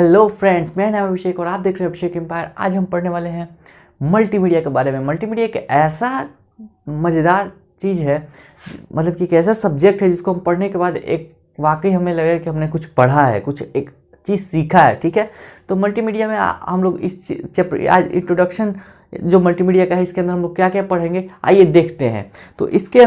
Hello friends, मैं नाम अभिषेक और आप देख रहे हैं अभिषेक एम्पायर। आज हम पढ़ने वाले हैं मल्टीमीडिया के बारे में। मल्टीमीडिया एक ऐसा मज़ेदार चीज़ है, मतलब कि एक ऐसा सब्जेक्ट है जिसको हम पढ़ने के बाद एक वाकई हमें लगेगा कि हमने कुछ पढ़ा है, कुछ एक चीज़ सीखा है। ठीक है, तो मल्टीमीडिया में हम लोग इस चैप्टर आज इंट्रोडक्शन जो मल्टीमीडिया का है, इसके अंदर हम लोग क्या क्या पढ़ेंगे आइए देखते हैं। तो इसके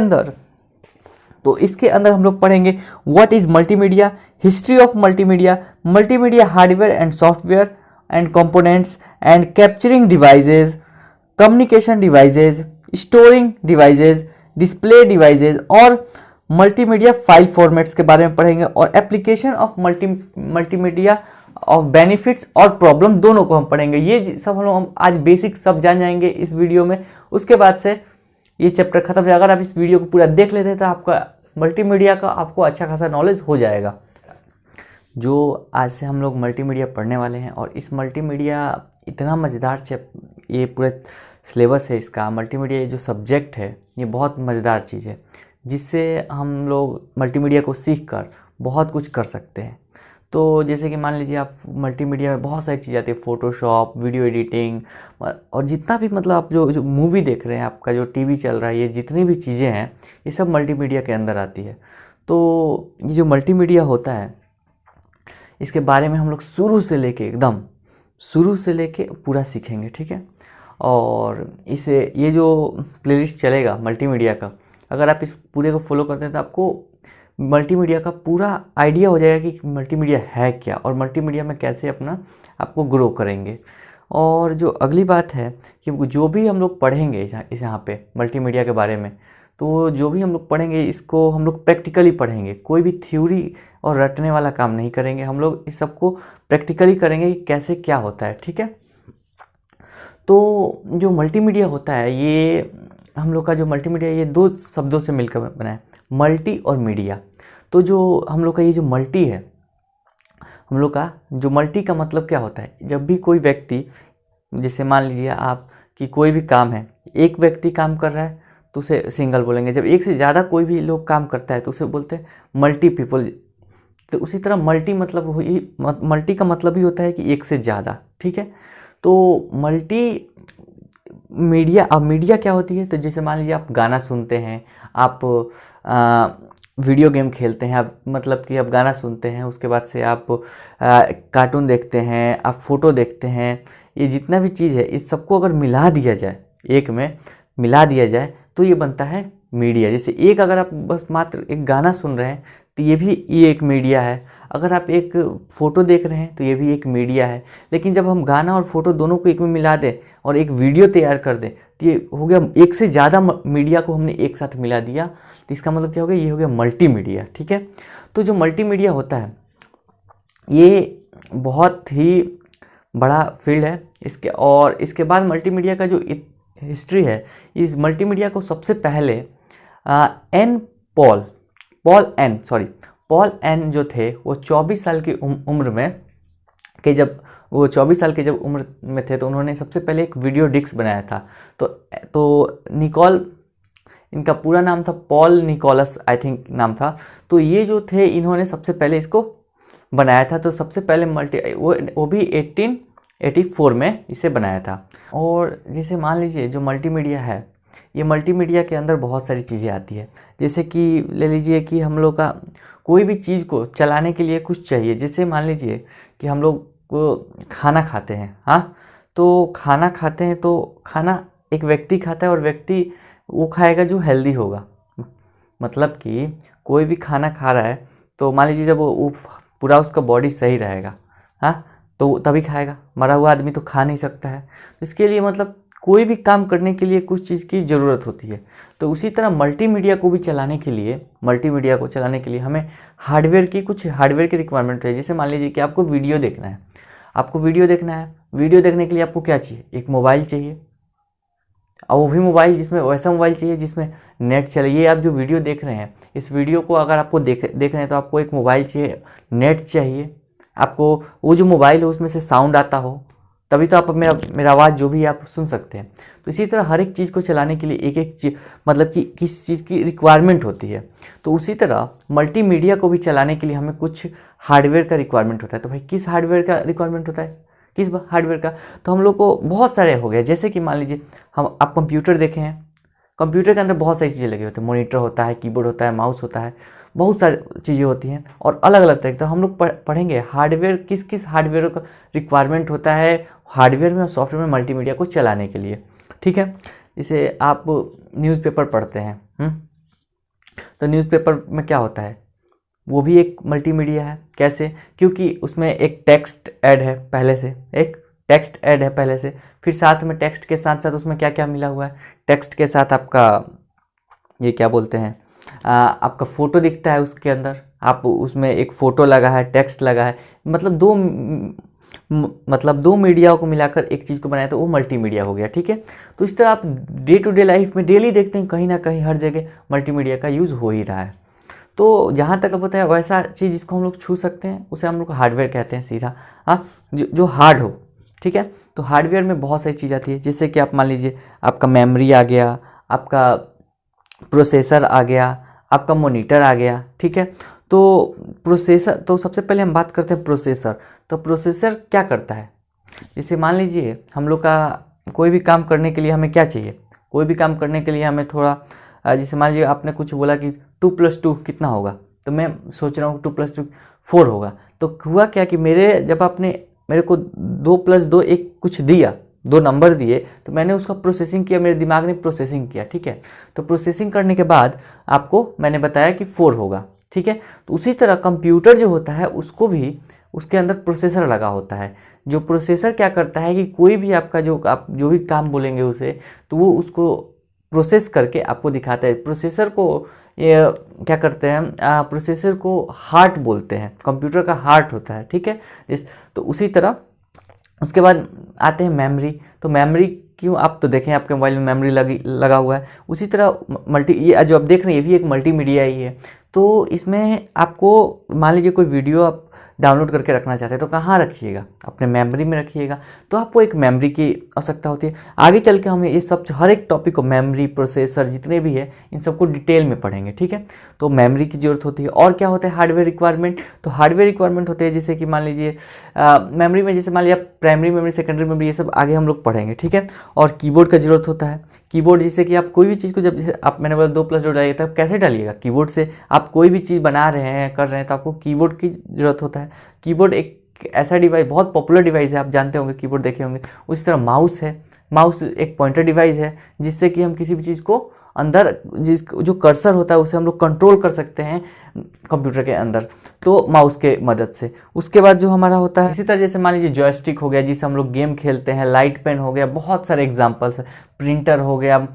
अंदर हम लोग पढ़ेंगे what is multimedia, history of multimedia, multimedia hardware and software and components and capturing devices, communication devices, storing devices, display devices और मल्टीमीडिया फाइल फॉर्मेट्स के बारे में पढ़ेंगे और application of multimedia of benefits और प्रॉब्लम दोनों को हम पढ़ेंगे। ये सब हम आज बेसिक सब जान जाएंगे इस वीडियो में। उसके बाद से ये चैप्टर खत्म हो जाएगा। अगर आप इस वीडियो को पूरा देख लेते हैं तो आपका मल्टीमीडिया का आपको अच्छा खासा नॉलेज हो जाएगा। जो आज से हम लोग मल्टीमीडिया पढ़ने वाले हैं और इस मल्टीमीडिया इतना मज़ेदार ये पूरा सिलेबस है इसका। मल्टीमीडिया जो सब्जेक्ट है ये बहुत मज़ेदार चीज़ है, जिससे हम लोग मल्टीमीडिया को सीख कर बहुत कुछ कर सकते हैं। तो जैसे कि मान लीजिए आप मल्टीमीडिया में बहुत सारी चीज़ें आती है, फ़ोटोशॉप, वीडियो एडिटिंग और जितना भी मतलब आप जो मूवी देख रहे हैं, आपका जो टीवी चल रहा है, ये जितनी भी चीज़ें हैं ये सब मल्टीमीडिया के अंदर आती है। तो ये जो मल्टीमीडिया होता है इसके बारे में हम लोग शुरू से लेके पूरा सीखेंगे। ठीक है, और इसे ये जो प्लेलिस्ट चलेगा मल्टीमीडिया का, अगर आप इस पूरे को फॉलो करते हैं तो आपको मल्टीमीडिया का पूरा आइडिया हो जाएगा कि मल्टीमीडिया है क्या और मल्टीमीडिया में कैसे अपना आपको ग्रो करेंगे। और जो अगली बात है कि जो भी हम लोग पढ़ेंगे इस यहाँ पे मल्टीमीडिया के बारे में, तो जो भी हम लोग पढ़ेंगे इसको हम लोग प्रैक्टिकली पढ़ेंगे। कोई भी थ्योरी और रटने वाला काम नहीं करेंगे, हम लोग इस सबको प्रैक्टिकली करेंगे कि कैसे क्या होता है। ठीक है, तो जो मल्टीमीडिया होता है ये हम लोग का जो मल्टीमीडिया ये दो शब्दों से मिलकर बना है, मल्टी और मीडिया। तो जो हम लोग का ये जो मल्टी है, हम लोग का जो मल्टी का मतलब क्या होता है, जब भी कोई व्यक्ति, जैसे मान लीजिए आप कि कोई भी काम है, एक व्यक्ति काम कर रहा है तो उसे सिंगल बोलेंगे। जब एक से ज़्यादा कोई भी लोग काम करता है तो उसे बोलते हैं मल्टी पीपल। तो उसी तरह मल्टी का मतलब ही होता है कि एक से ज़्यादा। ठीक है, तो मल्टी मीडिया, अब मीडिया क्या होती है, तो जैसे मान लीजिए आप गाना सुनते हैं, आप वीडियो गेम खेलते हैं, आप मतलब कि आप गाना सुनते हैं, उसके बाद से आप कार्टून देखते हैं, आप फोटो देखते हैं, ये जितना भी चीज़ है इस सबको अगर मिला दिया जाए, एक में मिला दिया जाए तो ये बनता है मीडिया। जैसे एक अगर आप बस मात्र एक गाना सुन रहे हैं तो ये एक मीडिया है, अगर आप एक फ़ोटो देख रहे हैं तो ये भी एक मीडिया है। लेकिन जब हम गाना और फोटो दोनों को एक में मिला दें और एक वीडियो तैयार कर दें तो ये हो गया, एक से ज़्यादा मीडिया को हमने एक साथ मिला दिया, तो इसका मतलब क्या हो गया, ये हो गया मल्टीमीडिया। ठीक है, तो जो मल्टीमीडिया होता है ये बहुत ही बड़ा फील्ड है इसके बाद मल्टीमीडिया का जो हिस्ट्री है, इस मल्टीमीडिया को सबसे पहले पॉल एन जो थे वो 24 साल की उम्र में जब उम्र में थे तो उन्होंने सबसे पहले एक वीडियो डिस्क बनाया था। तो निकोल, इनका पूरा नाम था पॉल निकोलस आई थिंक नाम था। तो ये जो थे इन्होंने सबसे पहले इसको बनाया था। तो सबसे पहले वो भी 1884 में इसे बनाया था। और जैसे मान लीजिए जो मल्टीमीडिया है, ये मल्टीमीडिया के अंदर बहुत सारी चीज़ें आती है। जैसे कि ले लीजिए कि हम लोग का कोई भी चीज़ को चलाने के लिए कुछ चाहिए। जैसे मान लीजिए कि हम लोग खाना खाते हैं, हाँ, तो खाना खाते हैं तो खाना एक व्यक्ति खाता है और व्यक्ति वो खाएगा जो हेल्दी होगा। मतलब कि कोई भी खाना खा रहा है तो मान लीजिए जब वो पूरा उसका बॉडी सही रहेगा, हाँ, तो तभी खाएगा। मरा हुआ आदमी तो खा नहीं सकता है। तो इसके लिए मतलब कोई भी काम करने के लिए कुछ चीज़ की ज़रूरत होती है। तो उसी तरह मल्टीमीडिया को चलाने के लिए हमें कुछ हार्डवेयर की रिक्वायरमेंट है। जैसे मान लीजिए कि आपको वीडियो देखना है, वीडियो देखने के लिए आपको क्या चाहिए, एक मोबाइल चाहिए, और वो भी मोबाइल जिसमें वैसा मोबाइल चाहिए जिसमें नेट चले। ये आप जो वीडियो देख रहे हैं, इस वीडियो को अगर आपको देख रहे हैं तो आपको एक मोबाइल चाहिए, नेट चाहिए, आपको वो जो मोबाइल है उसमें से साउंड आता हो, तभी तो आप मेरा आवाज़ जो भी आप सुन सकते हैं। तो इसी तरह हर एक चीज़ को चलाने के लिए एक चीज़, मतलब कि किस चीज़ की रिक्वायरमेंट होती है। तो उसी तरह मल्टीमीडिया को भी चलाने के लिए हमें कुछ हार्डवेयर का रिक्वायरमेंट होता है। तो भाई किस हार्डवेयर का रिक्वायरमेंट होता है, किस हार्डवेयर का? तो हम लोग को बहुत सारे हो गए, जैसे कि मान लीजिए आप कंप्यूटर देखे हैं, कंप्यूटर के अंदर बहुत सारी चीज़ें लगी होती हैं, मॉनिटर होता है, कीबोर्ड होता है, माउस होता है, बहुत सारी चीज़ें होती हैं और अलग अलग तरह की। तो हम लोग पढ़ेंगे हार्डवेयर, किस किस हार्डवेयर का रिक्वायरमेंट होता है हार्डवेयर में और सॉफ्टवेयर में मल्टीमीडिया को चलाने के लिए। ठीक है, जैसे आप न्यूज़पेपर पढ़ते हैं, तो न्यूज़पेपर में क्या होता है, वो भी एक मल्टीमीडिया है। कैसे? क्योंकि उसमें एक टेक्स्ट ऐड है पहले से, एक टेक्स्ट ऐड है पहले से, फिर साथ में टेक्स्ट के साथ साथ उसमें क्या क्या मिला हुआ है, टेक्स्ट के साथ आपका ये क्या बोलते हैं, आपका फ़ोटो दिखता है उसके अंदर, आप उसमें एक फ़ोटो लगा है, टेक्स्ट लगा है, मतलब दो मीडियाओं को मिलाकर एक चीज़ को बनाया तो वो मल्टीमीडिया हो गया। ठीक है, तो इस तरह आप डे टू डे लाइफ में डेली देखते हैं कहीं ना कहीं हर जगह मल्टीमीडिया का यूज़ हो ही रहा है। तो जहाँ तक अब होता है वैसा चीज़ जिसको हम लोग छू सकते हैं उसे हम लोग हार्डवेयर कहते हैं सीधा, हाँ, जो हार्ड हो। ठीक है, तो हार्डवेयर में बहुत सारी चीज़ आती है, जैसे कि आप मान लीजिए आपका मेमोरी आ गया, आपका प्रोसेसर आ गया, आपका मॉनिटर आ गया। ठीक है, तो प्रोसेसर, तो सबसे पहले हम बात करते हैं प्रोसेसर। तो प्रोसेसर क्या करता है, जैसे मान लीजिए हम लोग का कोई भी काम करने के लिए हमें क्या चाहिए, कोई भी काम करने के लिए हमें थोड़ा, जैसे मान लीजिए आपने कुछ बोला कि 2+2 कितना होगा, तो मैं सोच रहा हूँ 2+2 4 होगा। तो हुआ क्या कि जब आपने मेरे को 2+2 एक कुछ दिया, 2 नंबर दिए, तो मैंने उसका प्रोसेसिंग किया, मेरे दिमाग ने प्रोसेसिंग किया। ठीक है, तो प्रोसेसिंग करने के बाद आपको मैंने बताया कि 4 होगा। ठीक है, तो उसी तरह कंप्यूटर जो होता है उसको भी उसके अंदर प्रोसेसर लगा होता है। जो प्रोसेसर क्या करता है कि कोई भी आपका आप जो भी काम बोलेंगे उसे, तो वो उसको प्रोसेस करके आपको दिखाता है। प्रोसेसर को ये क्या करते हैं, प्रोसेसर को हार्ट बोलते हैं, कंप्यूटर का हार्ट होता है। ठीक है, तो उसी तरह उसके बाद आते हैं मेमोरी। तो मेमोरी क्यों, आप तो देखें आपके मोबाइल में मेमोरी लगा हुआ है, उसी तरह ये जो आप देख रहे हैं ये भी एक मल्टीमीडिया ही है। तो इसमें आपको मान लीजिए कोई वीडियो आप डाउनलोड करके रखना चाहते हैं तो कहाँ रखिएगा, अपने मेमोरी में रखिएगा। तो आपको एक मेमोरी की आवश्यकता होती है। आगे चल के हमें ये सब हर एक टॉपिक को, मेमोरी, प्रोसेसर जितने भी है, इन सबको डिटेल में पढ़ेंगे। ठीक है, तो मेमोरी की ज़रूरत होती है। और क्या होता है, हार्डवेयर रिक्वायरमेंट। तो हार्डवेयर रिक्वायरमेंट होते हैं जैसे कि मान लीजिए मेमोरी में, जैसे मान लीजिए प्राइमरी मेमोरी, सेकेंडरी मेमोरी, ये सब आगे हम लोग पढ़ेंगे। ठीक है, और कीबोर्ड का जरूरत होता है। कीबोर्ड जैसे कि आप कोई भी चीज़ को, जब जैसे आप मैंने बोला 2+2 डालिए, तब कैसे डालिएगा, कीबोर्ड से। आप कोई भी चीज़ बना रहे हैं, कर रहे हैं, तो आपको कीबोर्ड की ज़रूरत होता है। कीबोर्ड एक ऐसा डिवाइस, बहुत पॉपुलर डिवाइस है, आप जानते होंगे, कीबोर्ड देखे होंगे। उसी तरह माउस है, माउस एक पॉइंटर डिवाइस है जिससे कि हम किसी भी चीज़ को अंदर, जो कर्सर होता है उसे हम लोग कंट्रोल कर सकते हैं कंप्यूटर के अंदर, तो माउस के मदद से। उसके बाद जो हमारा होता है, इसी तरह जैसे मान लीजिए जॉयस्टिक हो गया जिससे हम लोग गेम खेलते हैं, लाइट पेन हो गया, बहुत सारे एग्जाम्पल्स है, प्रिंटर हो गया,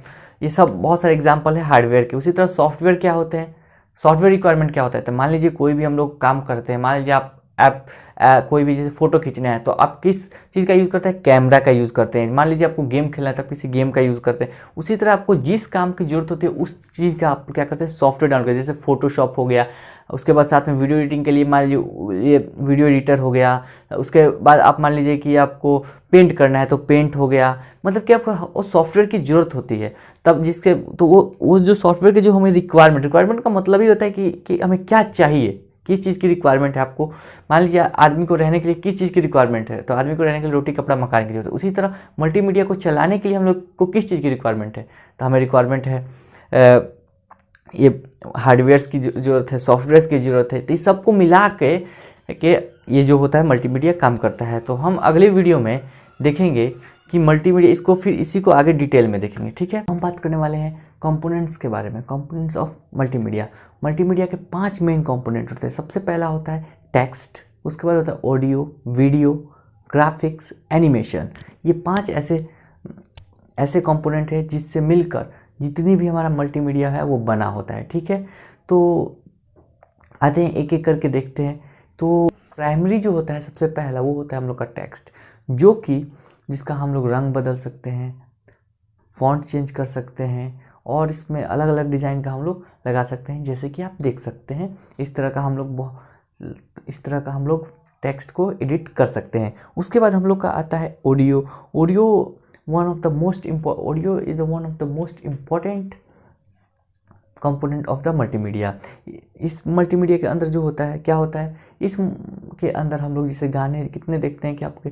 ये सब बहुत सारे एग्जाम्पल है हार्डवेयर के। उसी तरह सॉफ्टवेयर क्या होते हैं, सॉफ्टवेयर रिक्वायरमेंट क्या होता है, तो मान लीजिए कोई भी हम लोग काम करते हैं, मान लीजिए आप ऐप कोई भी जैसे फ़ोटो खींचना है तो आप किस चीज़ का यूज़ करते हैं, कैमरा का यूज़ करते हैं। मान लीजिए आपको गेम खेलना है तो आप किसी गेम का यूज़ करते हैं। उसी तरह आपको जिस काम की ज़रूरत होती है उस चीज़ का आप क्या करते हैं, सॉफ्टवेयर डाउनलोड करते हैं। जैसे फोटोशॉप हो गया, उसके बाद साथ में वीडियो एडिटिंग के लिए मान लीजिए ये वीडियो एडिटर हो गया। उसके बाद आप मान लीजिए कि आपको पेंट करना है तो पेंट हो गया। मतलब कि आपको वो सॉफ्टवेयर की ज़रूरत होती है, तब जिसके तो वो जो सॉफ्टवेयर के जो हमें रिक्वायरमेंट का मतलब ही होता है कि हमें क्या चाहिए, किस चीज़ की रिक्वायरमेंट है आपको। मान लीजिए आदमी को रहने के लिए किस चीज़ की रिक्वायरमेंट है, तो आदमी को रहने के लिए रोटी कपड़ा मकान की जरूरत है। उसी तरह मल्टीमीडिया को चलाने के लिए हम लोग को किस चीज़ की रिक्वायरमेंट है, तो हमें रिक्वायरमेंट है ये हार्डवेयर्स की ज़रूरत है, सॉफ्टवेयर्स की ज़रूरत है। तो इस सबको मिला के ये जो होता है मल्टीमीडिया काम करता है। तो हम अगले वीडियो में देखेंगे कि मल्टीमीडिया, इसको फिर इसी को आगे डिटेल में देखेंगे। ठीक है, हम बात करने वाले हैं कंपोनेंट्स के बारे में, कंपोनेंट्स ऑफ मल्टीमीडिया। मल्टीमीडिया के 5 मेन कंपोनेंट होते हैं। सबसे पहला होता है टेक्स्ट, उसके बाद होता है ऑडियो, वीडियो, ग्राफिक्स, एनिमेशन। ये 5 ऐसे कंपोनेंट है जिससे मिलकर जितनी भी हमारा मल्टीमीडिया है वो बना होता है। ठीक है, तो आते हैं एक एक करके देखते हैं। तो प्राइमरी जो होता है सबसे पहला वो होता है हम लोग का टेक्स्ट, जो कि जिसका हम लोग रंग बदल सकते हैं, फॉन्ट चेंज कर सकते हैं और इसमें अलग अलग डिज़ाइन का हम लोग लगा सकते हैं। जैसे कि आप देख सकते हैं इस तरह का हम लोग टेक्स्ट को एडिट कर सकते हैं। उसके बाद हम लोग का आता है audio. Audio is one of the most important component of the multimedia. इस मल्टीमीडिया के अंदर जो होता है, क्या होता है, इस के अंदर हम लोग जैसे गाने कितने देखते हैं कि आपके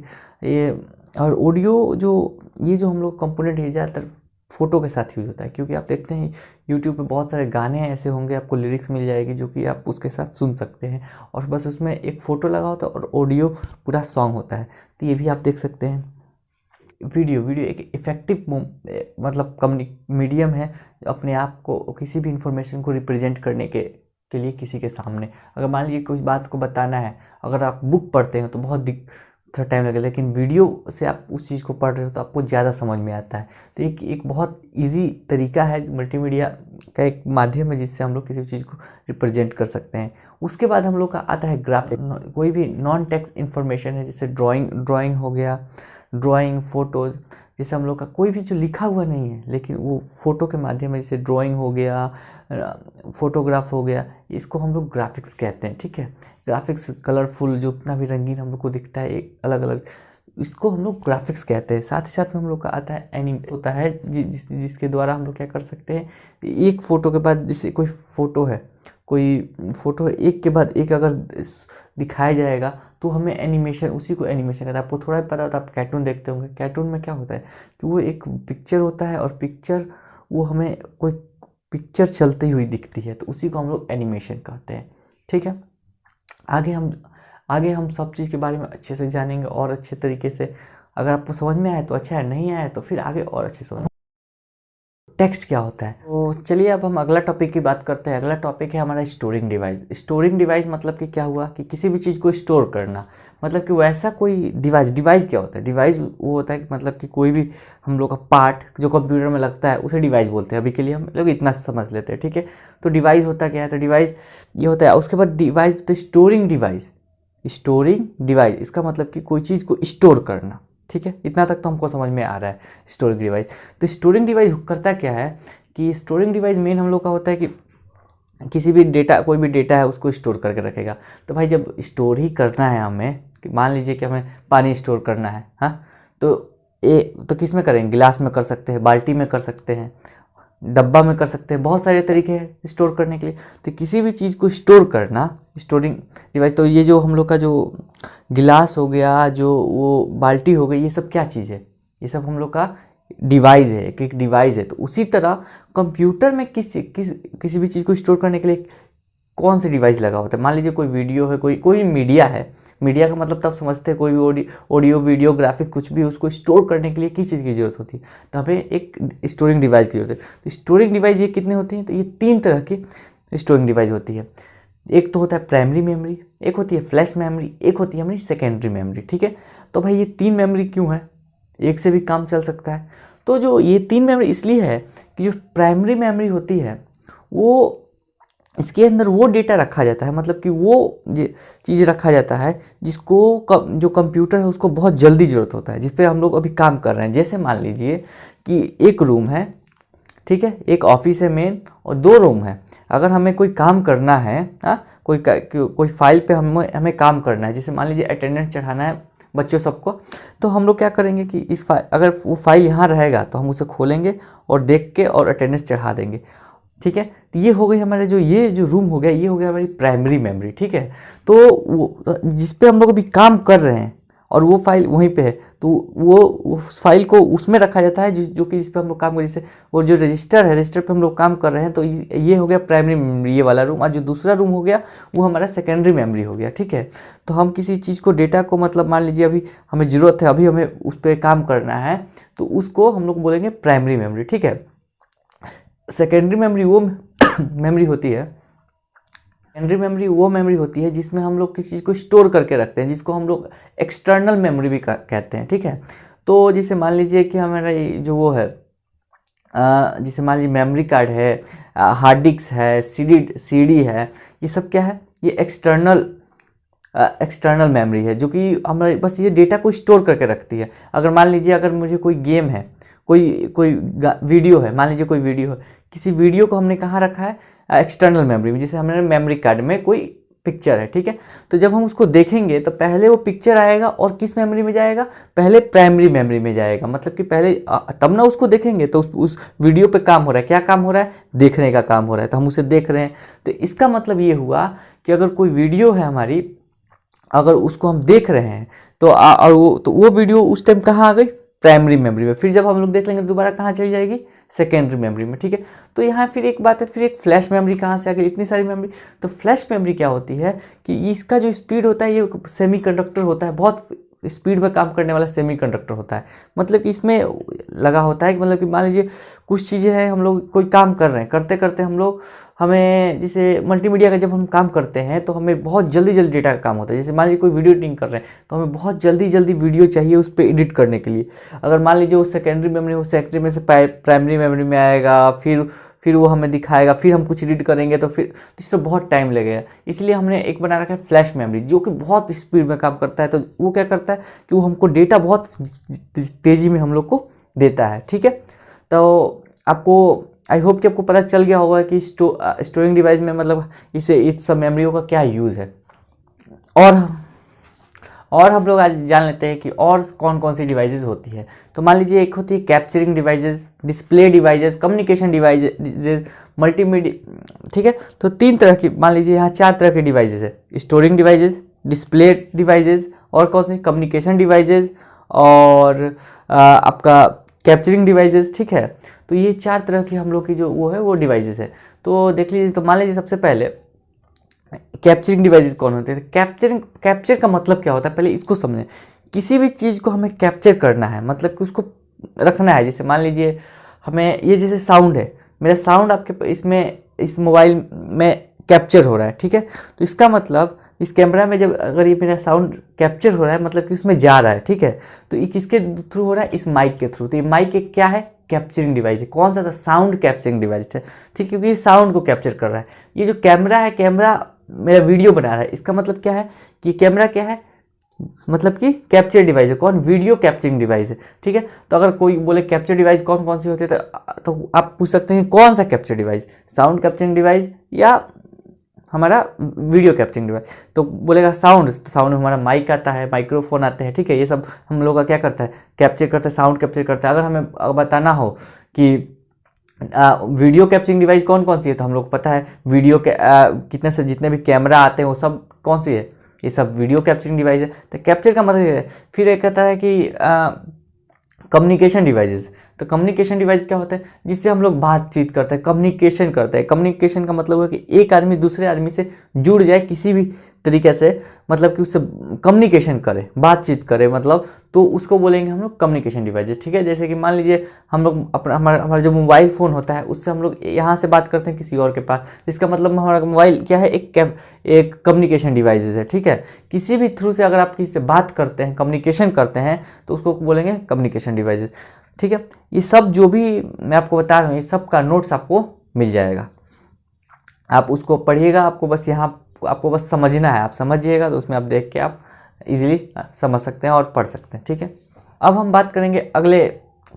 ये, और ऑडियो जो ये जो हम लोग कंपोनेंट है ज़्यादातर फ़ोटो के साथ यूज होता है, क्योंकि आप देखते हैं यूट्यूब पे बहुत सारे गाने ऐसे होंगे, आपको लिरिक्स मिल जाएगी जो कि आप उसके साथ सुन सकते हैं, और बस उसमें एक फ़ोटो लगा होता है और ऑडियो पूरा सॉन्ग होता है। तो ये भी आप देख सकते हैं। वीडियो एक इफ़ेक्टिव मतलब मीडियम है अपने आप को, किसी भी इंफॉर्मेशन को रिप्रेजेंट करने के लिए किसी के सामने। अगर मान लीजिए कोई बात को बताना है, अगर आप बुक पढ़ते हैं तो बहुत थोड़ा टाइम लगेगा, लेकिन वीडियो से आप उस चीज़ को पढ़ रहे हो तो आपको ज़्यादा समझ में आता है। तो एक बहुत इजी तरीका है, मल्टीमीडिया का एक माध्यम है जिससे हम लोग किसी चीज़ को रिप्रेजेंट कर सकते हैं। उसके बाद हम लोग का आता है ग्राफिक। कोई भी नॉन टेक्स्ट इन्फॉर्मेशन है, जैसे ड्राइंग हो गया, ड्राइंग, फोटोज़, जैसे हम लोग का कोई भी जो लिखा हुआ नहीं है लेकिन वो फोटो के माध्यम में, जैसे ड्राइंग हो गया, फोटोग्राफ हो गया, इसको हम लोग ग्राफिक्स कहते हैं। ठीक है, ग्राफिक्स कलरफुल जो इतना भी रंगीन हम लोग को दिखता है एक अलग अलग, इसको हम लोग ग्राफिक्स कहते हैं। साथ ही साथ में हम लोग का आता है एनिमेट होता है, जिसके द्वारा हम लोग क्या कर सकते हैं, एक फ़ोटो के बाद, जैसे कोई फ़ोटो है एक के बाद एक अगर दिखाया जाएगा तो हमें एनिमेशन, उसी को एनिमेशन कहता है। आपको थोड़ा पता होता है, आप कार्टून देखते होंगे, कार्टून में क्या होता है कि वो एक पिक्चर होता है और पिक्चर वो हमें कोई पिक्चर चलती हुई दिखती है, तो उसी को हम लोग एनिमेशन कहते हैं। ठीक है, आगे हम सब चीज़ के बारे में अच्छे से जानेंगे और अच्छे तरीके से। अगर आपको समझ में आए तो अच्छा है, नहीं आए तो फिर आगे और अच्छे से। टेक्स्ट क्या होता है, तो चलिए अब हम अगला टॉपिक की बात करते हैं। अगला टॉपिक है हमारा स्टोरिंग डिवाइस। स्टोरिंग डिवाइस मतलब कि क्या हुआ कि किसी भी चीज़ को स्टोर करना, मतलब कि वैसा कोई डिवाइस क्या होता है, डिवाइस वो होता है कि मतलब कि कोई भी हम लोग का पार्ट जो कंप्यूटर में लगता है उसे डिवाइस बोलते हैं। अभी के लिए हम लोग इतना समझ लेते हैं। ठीक है, तो डिवाइस होता क्या है, तो डिवाइस ये होता है। उसके बाद डिवाइस, तो स्टोरिंग डिवाइस इसका मतलब कि कोई चीज़ को स्टोर करना। ठीक है, इतना तक तो हमको समझ में आ रहा है स्टोरिंग डिवाइस। तो स्टोरिंग डिवाइस करता क्या है कि स्टोरिंग डिवाइस मेन हम लोग का होता है कि किसी भी डेटा, कोई भी डेटा है उसको स्टोर करके रखेगा। तो भाई जब स्टोर ही करना है हमें, मान लीजिए कि हमें पानी स्टोर करना है, हाँ, तो किस में करेंगे, गिलास में कर सकते हैं, बाल्टी में कर सकते हैं, डब्बा में कर सकते हैं, बहुत सारे तरीके हैं स्टोर करने के लिए। तो किसी भी चीज़ को स्टोर करना, स्टोरिंग डिवाइस। तो ये जो हम लोग का जो गिलास हो गया, जो वो बाल्टी हो गई, ये सब क्या चीज़ है, ये सब हम लोग का डिवाइस है, एक डिवाइस है। तो उसी तरह कंप्यूटर में किसी भी चीज़ को स्टोर करने के लिए कौन सी डिवाइस लगा होता है। मान लीजिए कोई वीडियो है, कोई मीडिया है, मीडिया का मतलब तब समझते हैं कोई भी ऑडियो वीडियो ग्राफिक कुछ भी, उसको स्टोर करने के लिए किस चीज़ की ज़रूरत होती है, तो हमें एक स्टोरिंग डिवाइस की जरूरत है। तो स्टोरिंग डिवाइस ये कितने होती हैं, तो ये 3 तरह की स्टोरिंग डिवाइस होती है। एक तो होता है प्राइमरी मेमोरी, एक होती है फ्लैश मेमोरी, एक होती है हमारी सेकेंडरी मेमोरी। ठीक है, तो भाई ये 3 मेमोरी क्यों है, एक से भी काम चल सकता है। तो जो ये 3 मेमोरी इसलिए है कि जो प्राइमरी मेमोरी होती है वो, इसके अंदर वो डेटा रखा जाता है, मतलब कि वो चीज़ रखा जाता है जिसको जो कंप्यूटर है उसको बहुत जल्दी ज़रूरत होता है, जिस पे हम लोग अभी काम कर रहे हैं। जैसे मान लीजिए कि एक रूम है, ठीक है, एक ऑफिस है मेन, और 2 रूम है। अगर हमें कोई काम करना है, कोई फाइल पे हमें काम करना है, जैसे मान लीजिए अटेंडेंस चढ़ाना है बच्चों सबको, तो हम लोग क्या करेंगे कि इस फाइल, अगर वो फाइल यहाँ रहेगा तो हम उसे खोलेंगे और देख के और अटेंडेंस चढ़ा देंगे। ठीक है, तो ये हो गई हमारे ये जो रूम हो गया, ये हो गया हमारी प्राइमरी मेमोरी। ठीक है, तो वो जिस पे हम लोग अभी काम कर रहे हैं और वो फाइल वहीं पे है, तो वो उस फाइल को उसमें रखा जाता है जो कि जिस पे हम लोग काम कर, जैसे वो जो रजिस्टर है, रजिस्टर पे हम लोग काम कर रहे हैं, तो ये हो गया प्राइमरी मेमोरी, ये वाला रूम। और जो दूसरा रूम हो गया वो हमारा सेकेंडरी मेमोरी हो गया। ठीक है, तो हम किसी चीज़ को, डेटा को, मतलब मान लीजिए अभी हमें ज़रूरत है, अभी हमें उस पर काम करना है, तो उसको हम लोग बोलेंगे प्राइमरी मेमोरी। ठीक है, सेकेंडरी मेमोरी वो मेमोरी होती है, सेकेंडरी मेमोरी वो मेमोरी होती है जिसमें हम लोग किसी चीज़ को स्टोर करके रखते हैं, जिसको हम लोग एक्सटर्नल मेमोरी भी कहते हैं। ठीक है, तो जैसे मान लीजिए कि हमारा जो वो है, जैसे मान लीजिए मेमोरी कार्ड है, हार्ड डिस्क है, सीडी है, ये सब क्या है, ये एक्सटर्नल मेमोरी है, जो कि हमारे बस ये डेटा को स्टोर करके रखती है। अगर मान लीजिए अगर मुझे कोई गेम है, कोई वीडियो है, मान लीजिए कोई वीडियो है, किसी वीडियो को हमने कहाँ रखा है, एक्सटर्नल मेमोरी में, जैसे हमने मेमोरी कार्ड में कोई पिक्चर है, ठीक है। तो जब हम उसको देखेंगे तो पहले वो पिक्चर आएगा और किस मेमोरी में जाएगा, पहले प्राइमरी मेमोरी में जाएगा। मतलब कि पहले तब ना उसको देखेंगे तो उस वीडियो पे काम हो रहा है, क्या काम हो रहा है, देखने का काम हो रहा है, तो हम उसे देख रहे हैं। तो इसका मतलब ये हुआ कि अगर कोई वीडियो है हमारी, अगर उसको हम देख रहे हैं तो और वो वीडियो उस टाइम कहाँ आ गई, प्राइमरी मेमोरी में। फिर जब हम लोग देख लेंगे दोबारा कहाँ चली जाएगी, सेकेंडरी मेमोरी में, ठीक है। तो यहाँ फिर एक बात है, फिर एक फ्लैश मेमोरी कहाँ से आ गई, इतनी सारी मेमोरी। तो फ्लैश मेमोरी क्या होती है कि इसका जो स्पीड होता है ये सेमीकंडक्टर होता है, बहुत स्पीड में काम करने वाला सेमीकंडक्टर होता है। मतलब कि इसमें लगा होता है कि मतलब कि मान लीजिए कुछ चीज़ें हैं, हम लोग कोई काम कर रहे हैं, करते करते हम लोग, हमें जैसे मल्टीमीडिया का जब हम काम करते हैं तो हमें बहुत जल्दी जल्दी डेटा का काम होता है। जैसे मान लीजिए कोई वीडियो एडिटिंग कर रहे हैं तो हमें बहुत जल्दी जल्दी वीडियो चाहिए उस पर एडिट करने के लिए। अगर मान लीजिए वो सेकेंडरी मेमोरी, वो सेकेंडरी में से प्राइमरी मेमोरी में आएगा, फिर वो हमें दिखाएगा, फिर हम कुछ एडिट करेंगे तो फिर इसमें बहुत टाइम लगेगा। इसलिए हमने एक बना रखा है फ्लैश मेमोरी, जो कि बहुत स्पीड में काम करता है। तो वो क्या करता है कि वो हमको डेटा बहुत तेज़ी में हम लोग को देता है, ठीक है। तो आपको, आई होप कि आपको पता चल गया होगा कि स्टोरिंग डिवाइस में मतलब इस सब मेमोरियों का क्या यूज़ है। और हम लोग आज जान लेते हैं कि और कौन कौन सी डिवाइसेस होती है। तो मान लीजिए एक होती है capturing devices, display devices, communication devices, multimedia, ठीक है। तो 3 तरह की, मान लीजिए यहाँ 4 तरह के डिवाइसेस है, स्टोरिंग डिवाइसेस, डिस्प्ले डिवाइसेस, और कौन से, कम्युनिकेशन डिवाइसेस, और आपका कैप्चरिंग डिवाइसेस, ठीक है। तो ये 4 तरह की हम लोग की जो वो है वो डिवाइसेस है। तो देख लीजिए, तो मान लीजिए सबसे पहले कैप्चरिंग डिवाइसेस कौन होते हैं। कैप्चर का मतलब क्या होता है, पहले इसको समझें। किसी भी चीज़ को हमें कैप्चर करना है, मतलब कि उसको रखना है। जैसे मान लीजिए हमें ये जैसे साउंड है, मेरा साउंड आपके इसमें इस मोबाइल में कैप्चर हो रहा है, ठीक है। तो इसका मतलब इस कैमरा में जब अगर ये मेरा साउंड कैप्चर हो रहा है, मतलब कि उसमें जा रहा है, ठीक है। तो ये किसके थ्रू हो रहा है, इस माइक के थ्रू। तो ये माइक एक क्या है, कैप्चरिंग डिवाइस है। कौन सा था, साउंड कैप्चरिंग डिवाइस है, ठीक है, क्योंकि ये साउंड को कैप्चर कर रहा है। ये जो कैमरा है, कैमरा मेरा वीडियो बना रहा है। इसका मतलब क्या है कि कैमरा क्या है, मतलब कि कैप्चर डिवाइस है। कौन, वीडियो कैप्चरिंग डिवाइस है, ठीक है। तो अगर कोई बोले कैप्चर डिवाइस कौन कौन सी होती है, तो आप पूछ सकते हैं कौन सा capture device, sound capturing device या हमारा वीडियो कैप्चरिंग डिवाइस। तो बोलेगा साउंड, तो साउंड में हमारा माइक आता है, माइक्रोफोन आते हैं, ठीक है। ये सब हम लोग का क्या करता है, कैप्चर करता है, साउंड कैप्चर करता है। अगर हमें बताना हो कि वीडियो कैप्चरिंग डिवाइस कौन कौन सी है, तो हम लोग को पता है वीडियो के कितने से जितने भी कैमरा आते हैं वो सब कौन सी है, ये सब वीडियो कैप्चरिंग डिवाइस है। तो कैप्चर का मतलब ये है। फिर एक कहता है कि कम्युनिकेशन डिवाइसेस। तो कम्युनिकेशन डिवाइस क्या होता है, जिससे हम लोग बातचीत करते हैं, कम्युनिकेशन करते हैं। कम्युनिकेशन का मतलब है कि एक आदमी दूसरे आदमी से जुड़ जाए किसी भी तरीके से, मतलब कि उससे कम्युनिकेशन करे, बातचीत करे, मतलब तो उसको बोलेंगे हम लोग कम्युनिकेशन डिवाइस, ठीक है। जैसे कि मान लीजिए हम लोग अपना हमारा जो मोबाइल फ़ोन होता है उससे हम लोग यहाँ से बात करते हैं किसी और के पास, इसका मतलब हमारा मोबाइल क्या है, एक कम्युनिकेशन डिवाइस है, ठीक है। किसी भी थ्रू से अगर आप किसी से बात करते हैं, कम्युनिकेशन करते हैं, तो उसको बोलेंगे कम्युनिकेशन डिवाइस, ठीक है। ये सब जो भी मैं आपको बता रहा हूँ, ये सब का नोट्स आपको मिल जाएगा, आप उसको पढ़िएगा। आपको बस यहाँ आपको बस समझना है, आप समझिएगा तो उसमें आप देख के आप इजीली समझ सकते हैं और पढ़ सकते हैं, ठीक है। अब हम बात करेंगे अगले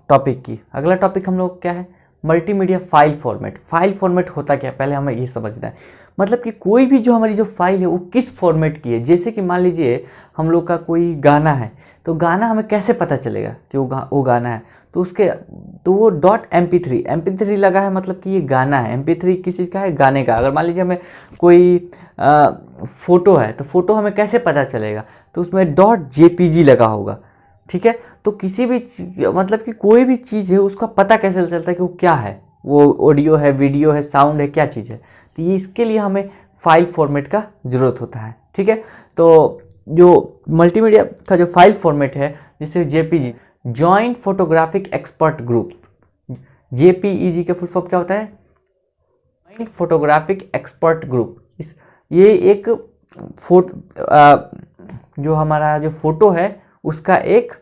टॉपिक की। अगला टॉपिक हम लोग क्या है, multimedia file format. File format होता क्या है, पहले हमें ये समझना है। मतलब कि कोई भी जो हमारी जो फाइल है वो किस फॉर्मेट की है। जैसे कि मान लीजिए हम लोग का कोई गाना है, तो गाना हमें कैसे पता चलेगा कि वो गाना है, तो वो .mp3 लगा है, मतलब कि ये गाना है। mp3 किस चीज़ का है, गाने का। अगर मान लीजिए हमें कोई फोटो है, तो फोटो हमें कैसे पता चलेगा, तो उसमें .jpg लगा होगा, ठीक है। तो किसी भी मतलब कि कोई भी चीज़ है उसका पता कैसे चलता है कि वो क्या है, वो ऑडियो है, वीडियो है, साउंड है, क्या चीज़ है। तो ये इसके लिए हमें फाइल फॉर्मेट का ज़रूरत होता है, ठीक है। तो जो मल्टीमीडिया का जो फाइल फॉर्मेट है, जैसे JPG, joint photographic expert group, JPEG का फुल फॉर्म क्या होता है, जॉइंट फोटोग्राफिक एक्सपर्ट ग्रुप। ये एक जो हमारा जो फोटो है उसका एक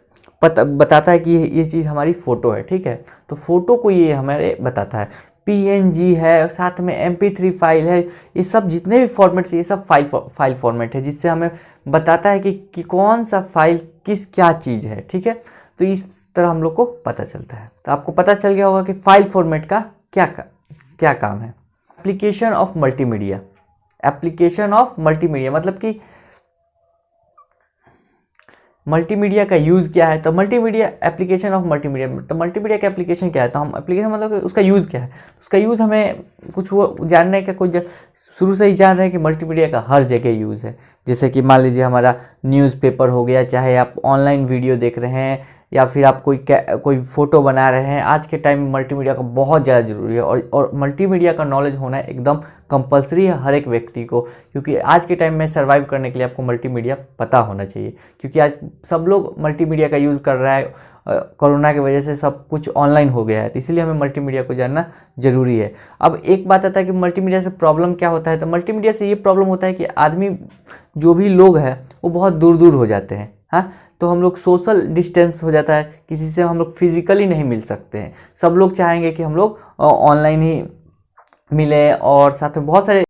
बताता है कि ये चीज़ हमारी फ़ोटो है, ठीक है। तो फोटो को ये हमारे बताता है, पीएनजी है, साथ में mp3 फाइल है, ये सब जितने भी फॉर्मेट्स, ये सब फाइल फॉर्मेट है, जिससे हमें बताता है कि कौन सा फाइल किस क्या चीज़ है, ठीक है। तो इस तरह हम लोग को पता चलता है। तो आपको पता चल गया होगा कि फाइल फॉर्मेट का क्या काम है। Application of multimedia. Application of multimedia, मतलब कि मल्टीमीडिया का यूज़ क्या है। तो मल्टीमीडिया एप्लीकेशन ऑफ मल्टीमीडिया, तो मल्टीमीडिया का एप्लीकेशन क्या है, तो हम एप्लीकेशन मतलब कि उसका यूज़ क्या है। उसका यूज़ हमें कुछ वो जानने का कुछ शुरू से ही जान रहे हैं कि मल्टीमीडिया का हर जगह यूज़ है। जैसे कि मान लीजिए हमारा न्यूज़पेपर हो गया, चाहे आप ऑनलाइन वीडियो देख रहे हैं या फिर आप कोई फ़ोटो बना रहे हैं, आज के टाइम में मल्टीमीडिया का बहुत ज़्यादा ज़रूरी है। और मल्टीमीडिया का नॉलेज होना एकदम कंपलसरी है हर एक व्यक्ति को, क्योंकि आज के टाइम में सर्वाइव करने के लिए आपको मल्टीमीडिया पता होना चाहिए। क्योंकि आज सब लोग मल्टीमीडिया का यूज़ कर रहा है, कोरोना की वजह से सब कुछ ऑनलाइन हो गया है, तो इसीलिए हमें मल्टीमीडिया को जानना ज़रूरी है। अब एक बात आता है कि मल्टीमीडिया से प्रॉब्लम क्या होता है, तो मल्टीमीडिया से ये प्रॉब्लम होता है कि आदमी जो भी लोग हैं वो बहुत दूर दूर हो जाते हैं। हाँ, तो हम लोग सोशल डिस्टेंस हो जाता है, किसी से हम लोग फिजिकली नहीं मिल सकते हैं। सब लोग चाहेंगे कि हम लोग ऑनलाइन ही मिलें, और साथ में बहुत सारे